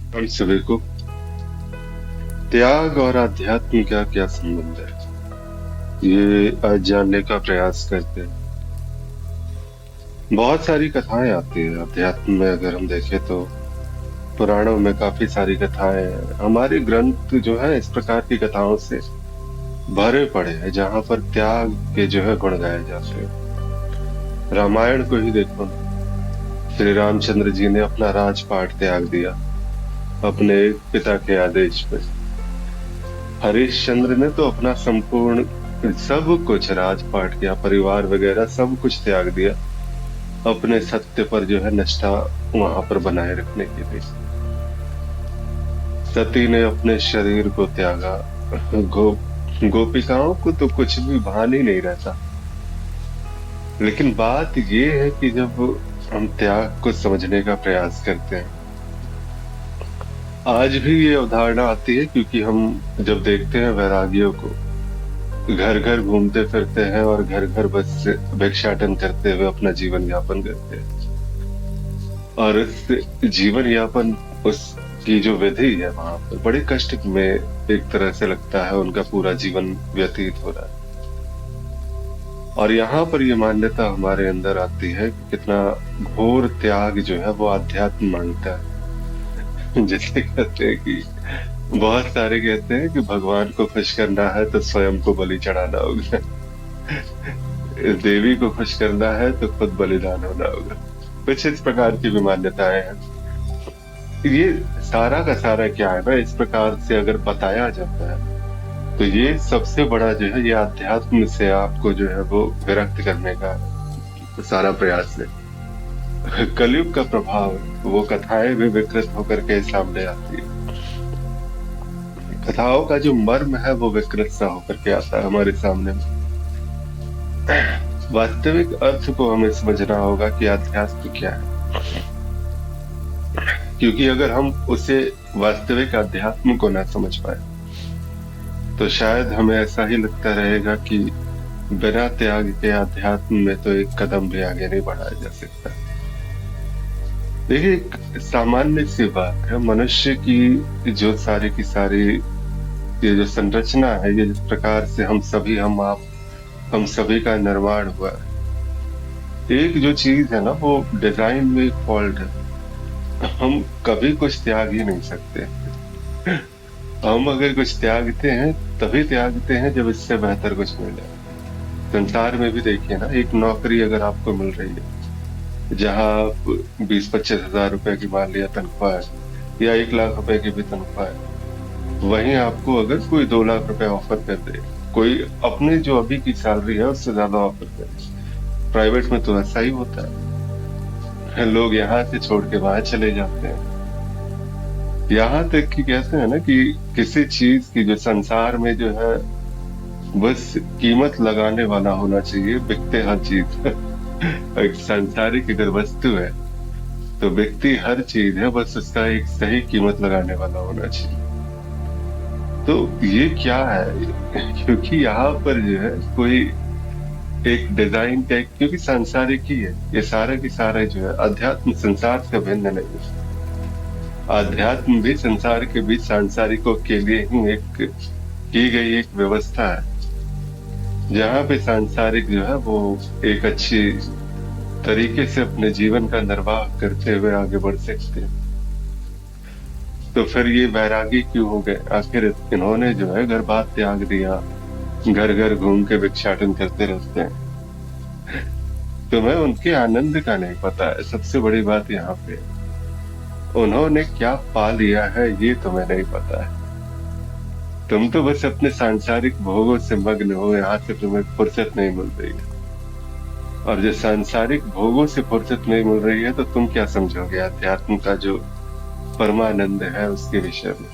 हम सभी को त्याग और आध्यात्म का क्या संबंध है, ये आज जानने का प्रयास करते हैं। बहुत सारी कथाएं आती है अध्यात्म में। अगर हम देखें तो पुराणों में काफी सारी कथाएं हैं। हमारे ग्रंथ जो है इस प्रकार की कथाओं से भरे पड़े हैं, जहाँ पर त्याग के जो है गुण गाए जाते हैं। रामायण को ही देखो ना, श्री रामचंद्र जी ने अपना राजपाट त्याग दिया अपने पिता के आदेश पे। हरिश्चंद्र ने तो अपना संपूर्ण सब कुछ, राजपाट किया, परिवार वगैरह सब कुछ त्याग दिया अपने सत्य पर जो है निष्ठा वहां पर बनाए रखने के लिए। सती ने अपने शरीर को त्यागा। गो गोपिकाओं को तो कुछ भी भान ही नहीं रहता। लेकिन बात ये है कि जब हम त्याग को समझने का प्रयास करते हैं, आज भी ये अवधारणा आती है, क्योंकि हम जब देखते हैं वैरागियों को घर घर घूमते फिरते हैं और घर घर बस भिक्षाटन करते हुए अपना जीवन यापन करते हैं, और इस जीवन यापन, उसकी जो विधि है वहां पर बड़े कष्ट में एक तरह से लगता है उनका पूरा जीवन व्यतीत हो रहा है। और यहाँ पर ये मान्यता हमारे अंदर आती है कि कितना घोर त्याग जो है वो आध्यात्म मांगता है। जैसे कहते हैं कि बहुत सारे कहते हैं कि भगवान को खुश करना है तो स्वयं को बलि चढ़ाना होगा, देवी को खुश करना है तो खुद बलिदान होना होगा। कुछ इस प्रकार की भी मान्यताएं हैं। ये सारा का सारा क्या है ना, इस प्रकार से अगर बताया जाता है तो ये सबसे बड़ा जो है, ये अध्यात्म से आपको जो है वो विरक्त करने का सारा प्रयास है। कलयुग का प्रभाव, वो कथाएं भी विकृत होकर के सामने आती है। कथाओं का जो मर्म है वो विकृत सा होकर के आता है हमारे सामने। वास्तविक अर्थ को हमें समझना होगा कि अध्यात्म क्या है, क्योंकि अगर हम उसे वास्तविक अध्यात्म को ना समझ पाए तो शायद हमें ऐसा ही लगता रहेगा कि बिना त्याग के अध्यात्म में तो एक कदम भी आगे नहीं बढ़ाया जा सकता। देखिए, एक सामान्य सी बात है, मनुष्य की जो सारी की सारी ये जो संरचना है, ये जिस प्रकार से हम सभी का निर्माण हुआ है, एक जो चीज है ना, वो डिजाइन में एक फॉल्ट है। हम कभी कुछ त्याग ही नहीं सकते। हम अगर कुछ त्यागते हैं तभी त्यागते हैं जब इससे बेहतर कुछ मिले। संसार में भी देखिए ना, एक नौकरी अगर आपको मिल रही है जहाँ 20-25 हजार रुपए की मान लिया तनख्वाह है, या 1 लाख रुपए की भी तनख्वाह है, वहीं आपको अगर कोई 2 लाख रुपए ऑफर कर दे, कोई अपने जो अभी की सैलरी है उससे ज्यादा ऑफर करे, प्राइवेट में तो ऐसा ही होता है। लोग यहाँ से छोड़ के वहां चले जाते हैं। यहाँ तक कि कहते हैं ना कि किसी चीज की जो संसार में जो है बस कीमत लगाने वाला होना चाहिए, बिकते हर चीज। एक सांसारिक अगर वस्तु है तो बिकती हर चीज है, बस उसका एक सही कीमत लगाने वाला होना चाहिए। तो ये क्या है, क्योंकि यहाँ पर जो है कोई एक डिजाइन का, क्योंकि सांसारिक ही है ये सारा की सारा जो है। अध्यात्म संसार से भिन्न नहीं है। अध्यात्म भी संसार के बीच सांसारिकों के लिए ही एक की गई एक व्यवस्था है, जहाँ पे सांसारिक जो है वो एक अच्छी तरीके से अपने जीवन का निर्वाह करते हुए आगे बढ़ सकते हैं। तो फिर ये वैरागी क्यों हो गए? आखिर इन्होंने जो है घर बार त्याग दिया, घर घर घूम के भिक्षाटन करते रहते हैं। तुम्हें उनके आनंद का नहीं पता है, सबसे बड़ी बात यहाँ पे। उन्होंने क्या पा लिया है ये तुम्हें नहीं पता है। तुम तो बस अपने सांसारिक भोगों से मग्न हो, यहाँ से तुम्हें फुर्सत नहीं मिल रही है। और जो सांसारिक भोगों से फुर्सत नहीं मिल रही है तो तुम क्या समझोगे अध्यात्म का जो परमानंद है उसके विषय में?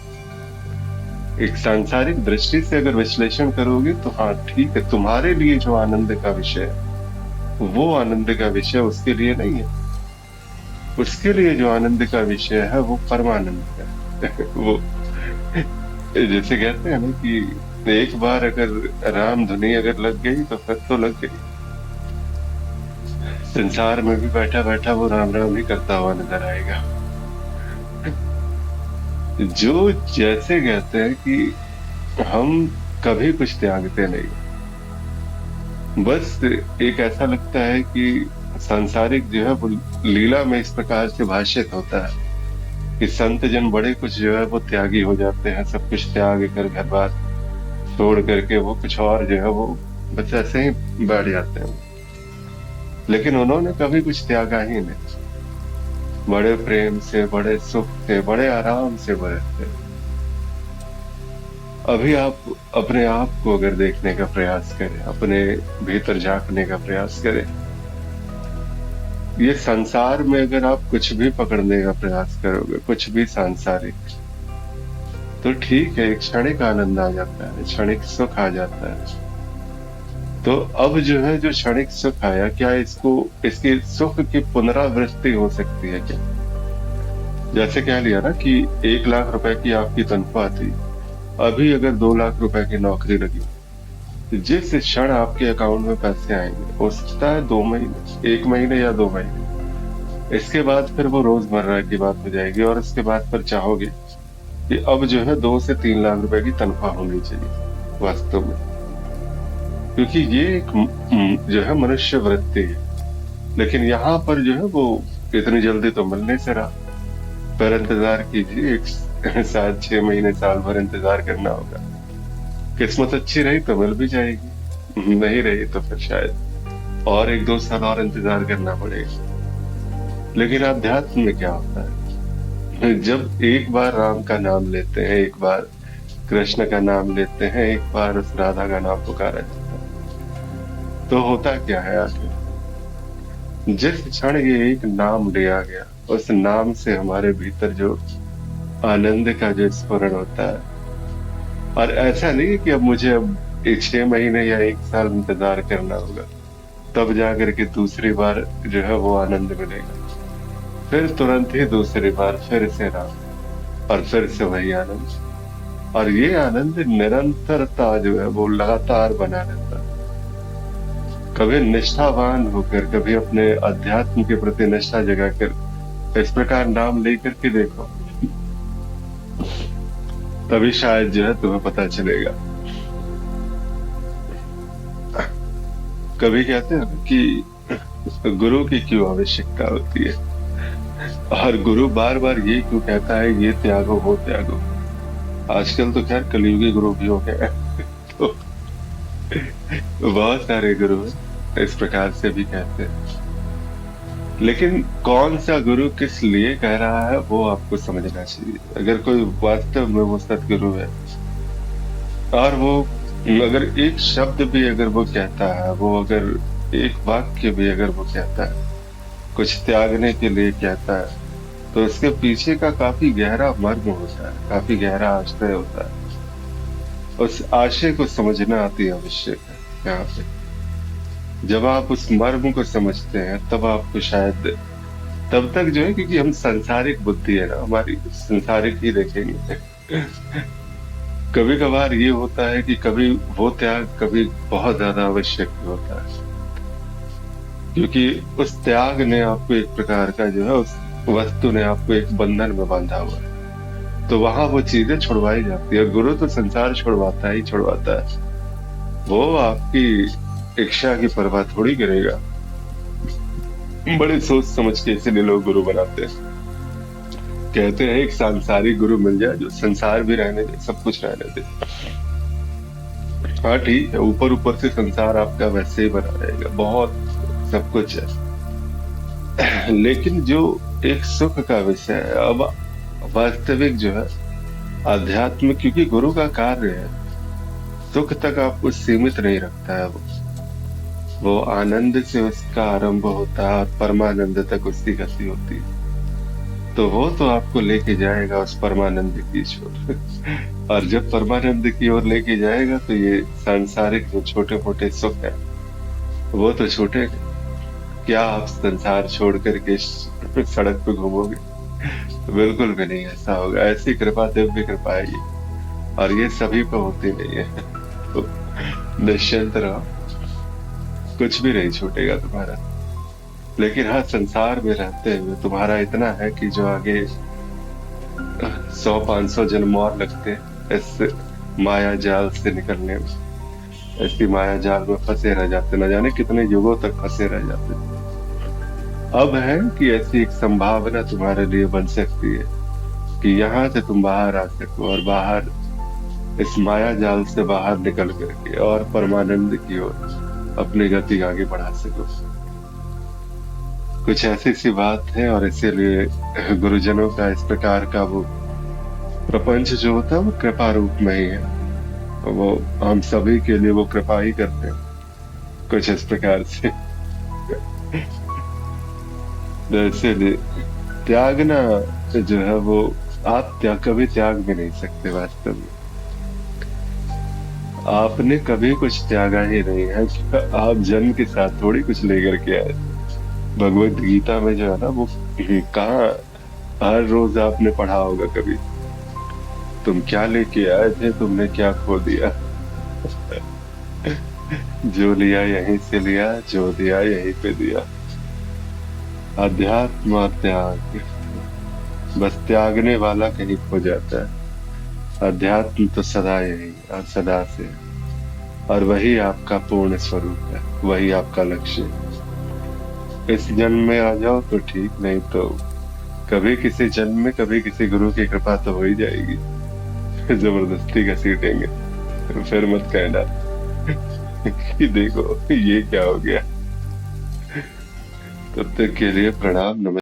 एक सांसारिक दृष्टि से अगर विश्लेषण करोगे तो हाँ ठीक है, तुम्हारे लिए जो आनंद का विषय है वो आनंद का विषय उसके लिए नहीं है। उसके लिए जो आनंद का विषय है वो परमानंद है। वो जैसे कहते हैं ना कि एक बार अगर राम धुनी अगर लग गई तो फिर तो लग गई। संसार में भी बैठा बैठा वो राम राम ही करता हुआ नजर आएगा। जो जैसे कहते हैं कि हम कभी कुछ त्यागते नहीं, बस एक ऐसा लगता है कि सांसारिक जो है वो लीला में इस प्रकार से भाषित होता है कि संत जन बड़े कुछ जो है वो त्यागी हो जाते हैं, सब कुछ त्याग कर घर बार छोड़ करके वो कुछ और जो है वो बस ऐसे ही बैठ जाते हैं। लेकिन उन्होंने कभी कुछ त्यागा ही नहीं, बड़े प्रेम से, बड़े सुख से, बड़े आराम से बड़े थे। अभी आप अपने आप को अगर देखने का प्रयास करें, अपने भीतर झांकने का प्रयास करें, ये संसार में अगर आप कुछ भी पकड़ने का प्रयास करोगे, कुछ भी सांसारिक, तो ठीक है, एक क्षणिक आनंद आ जाता है, क्षणिक सुख आ जाता है। तो अब जो है, जो क्षणिक सुख आया, क्या इसको, इसकी सुख की पुनरावृत्ति हो सकती है क्या? जैसे कह लिया ना कि 1 लाख रुपए की आपकी तनख्वाह थी, अभी अगर 2 लाख रुपए की नौकरी लगी, तो जिस क्षण आपके अकाउंट में पैसे आएंगे, हो सकता है 2 महीने, 1 महीने या 2 महीने, इसके बाद फिर वो रोजमर्रा की बात हो जाएगी और उसके बाद फिर चाहोगे कि अब जो है 2 से 3 लाख रुपए की तनख्वाह होनी चाहिए वास्तव में, क्योंकि ये एक जो है मनुष्य वृत्ति है। लेकिन यहाँ पर जो है वो इतनी जल्दी तो मिल नहीं से रहा, पर इंतजार कीजिए, एक 7 6 महीने, साल भर इंतजार करना होगा। किस्मत अच्छी रही तो मिल भी जाएगी, नहीं रही तो फिर शायद और 1 2 साल और इंतजार करना पड़ेगा। लेकिन अध्यात्म में क्या होता है, जब एक बार राम का नाम लेते हैं, एक बार कृष्ण का नाम लेते हैं, एक बार उस राधा का नाम पुकारा जाता है, तो होता क्या है आखिर? जिस क्षण ये एक नाम लिया गया, उस नाम से हमारे भीतर जो आनंद का जो स्फुरण होता है, और ऐसा नहीं कि अब मुझे अब एक 6 महीने या 1 साल इंतजार करना होगा, तब जाकर के दूसरी बार जो है वो आनंद मिलेगा, फिर तुरंत ही दूसरी बार फिर से राम, और फिर से वही आनंद। और ये आनंद निरंतरता जो है वो लगातार बना रहता है। कभी निष्ठावान होकर, कभी अपने अध्यात्म के प्रति निष्ठा जगाकर इस प्रकार नाम लेकर के देखो, तभी शायद जो है तुम्हें पता चलेगा। कभी कहते हैं कि गुरु की क्यों आवश्यकता होती है, और गुरु बार बार ये क्यों कहता है, ये त्यागो वो त्यागो। आजकल तो खैर कलयुगी गुरु भी हो गए तो बहुत सारे गुरु इस प्रकार से भी कहते हैं। लेकिन कौन सा गुरु किस लिए कह रहा है वो आपको समझना चाहिए। अगर कोई वास्तव में वो सतगुरु है, और वो अगर एक शब्द भी अगर वो कहता है, वो अगर एक वाक्य भी अगर वो कहता है, कुछ त्यागने के लिए कहता है, तो उसके पीछे का काफी गहरा मर्म होता है, काफी गहरा आशय होता है। उस आशय को समझना अति आवश्यक है यहाँ पे। जब आप उस मर्म को समझते हैं, तब आपको शायद, तब तक जो है, क्योंकि हम सांसारिक बुद्धि है ना हमारी, सांसारिक ही देखेंगे। कभी कभार ये होता है कि कभी वो त्याग कभी बहुत ज्यादा आवश्यक भी होता है, क्योंकि उस त्याग ने आपको एक प्रकार का जो है, उस वस्तु ने आपको एक बंधन में बांधा हुआ है, तो वहां वो चीजें छुड़वाई जाती है। गुरु तो संसार छुड़वाता ही छुड़वाता है, वो आपकी इच्छा की परवाह थोड़ी करेगा। बड़े सोच समझ के इसीलिए लोग गुरु बनाते हैं। कहते हैं एक सांसारिक गुरु मिल जाए जो संसार भी रहने दे, सब कुछ रहने दे। हाँ ठीक है, ऊपर ऊपर से संसार आपका वैसे ही बना रहेगा, बहुत सब कुछ है, लेकिन जो एक सुख का विषय है, अब वास्तविक जो है आध्यात्म, क्योंकि गुरु का कार्य है, सुख तक आपको सीमित नहीं रखता है। वो आनंद से उसका आरंभ होता है और परमानंद तक उसकी गति होती है। तो वो तो आपको लेके जाएगा उस परमानंद की ओर, और जब परमानंद की ओर लेके जाएगा, तो ये सांसारिक जो छोटे मोटे सुख है वो तो छूटे। क्या आप संसार छोड़ करके सड़क पे घूमोगे? बिल्कुल भी नहीं ऐसा होगा। ऐसी कृपा दिव्य कृपा है ये, और ये सभी को होती नहीं है। तो निश्चिंत रहो, कुछ भी नहीं छूटेगा तुम्हारा। लेकिन हाँ, संसार में रहते हुए तुम्हारा इतना है कि जो आगे 100-500 जन्म और लगते इस माया जाल से निकलने में। ऐसी माया जाल में फंसे रह जाते, न जाने कितने युगों तक फंसे रह जाते। अब है कि ऐसी एक संभावना तुम्हारे लिए बन सकती है कि यहाँ से तुम बाहर आ सको और बाहर इस माया जाल से बाहर निकल करके और परमानंद की ओर अपनी गति आगे बढ़ा सको। कुछ ऐसी सी बात है और इसीलिए गुरुजनों का इस प्रकार का वो प्रपंच जो होता है वो कृपा रूप में ही है। वो हम सभी के लिए वो कृपा ही करते हैं कुछ इस प्रकार से। इसीलिए त्यागना जो है वो आप कभी त्याग भी नहीं सकते। वास्तव में आपने कभी कुछ त्यागा ही नहीं है। आप जन्म के साथ थोड़ी कुछ लेकर के आए। भगवत गीता में जो है ना वो कहाँ हर रोज आपने पढ़ा होगा कभी, तुम क्या लेके आए थे, तुमने क्या खो दिया। जो लिया यहीं से लिया, जो दिया यहीं पे दिया। अध्यात्म और त्याग, बस त्यागने वाला कहीं खो जाता है। अध्यात्म तो सदा यही और सदा से, और वही आपका पूर्ण स्वरूप है, वही आपका लक्ष्य है। इस जन्म में आ जाओ तो ठीक, नहीं तो कभी किसी जन्म में कभी किसी गुरु की कृपा तो हो ही जाएगी। जबरदस्ती घसीटेंगे फिर मत कहना कि देखो ये क्या हो गया। तब तक के लिए प्रणाम, नमस्कार।